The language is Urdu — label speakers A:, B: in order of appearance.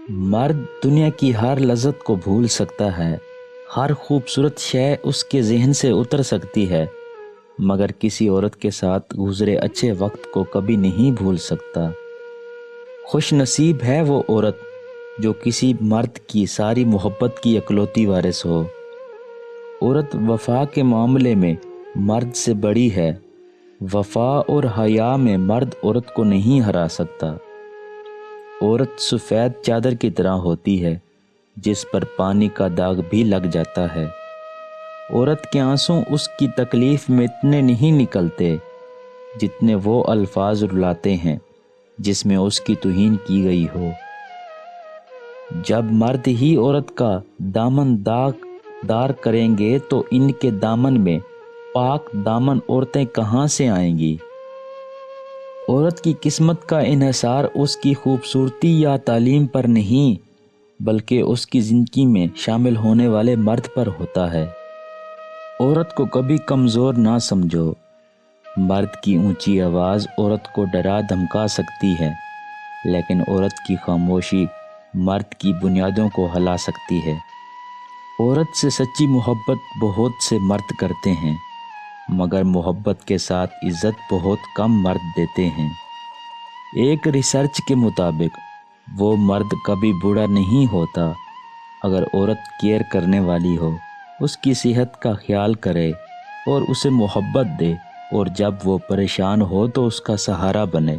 A: مرد دنیا کی ہر لذت کو بھول سکتا ہے، ہر خوبصورت شے اس کے ذہن سے اتر سکتی ہے، مگر کسی عورت کے ساتھ گزرے اچھے وقت کو کبھی نہیں بھول سکتا۔ خوش نصیب ہے وہ عورت جو کسی مرد کی ساری محبت کی اکلوتی وارث ہو۔ عورت وفا کے معاملے میں مرد سے بڑی ہے، وفا اور حیا میں مرد عورت کو نہیں ہرا سکتا۔ عورت سفید چادر کی طرح ہوتی ہے جس پر پانی کا داغ بھی لگ جاتا ہے۔ عورت کے آنسوں اس کی تکلیف میں اتنے نہیں نکلتے جتنے وہ الفاظ رلاتے ہیں جس میں اس کی توہین کی گئی ہو۔ جب مرد ہی عورت کا دامن دار کریں گے تو ان کے دامن میں پاک دامن عورتیں کہاں سے آئیں گی؟ عورت کی قسمت کا انحصار اس کی خوبصورتی یا تعلیم پر نہیں بلکہ اس کی زندگی میں شامل ہونے والے مرد پر ہوتا ہے۔ عورت کو کبھی کمزور نہ سمجھو۔ مرد کی اونچی آواز عورت کو ڈرا دھمکا سکتی ہے، لیکن عورت کی خاموشی مرد کی بنیادوں کو ہلا سکتی ہے۔ عورت سے سچی محبت بہت سے مرد کرتے ہیں، مگر محبت کے ساتھ عزت بہت کم مرد دیتے ہیں۔ ایک ریسرچ کے مطابق وہ مرد کبھی بوڑھا نہیں ہوتا اگر عورت کیئر کرنے والی ہو، اس کی صحت کا خیال کرے اور اسے محبت دے، اور جب وہ پریشان ہو تو اس کا سہارا بنے۔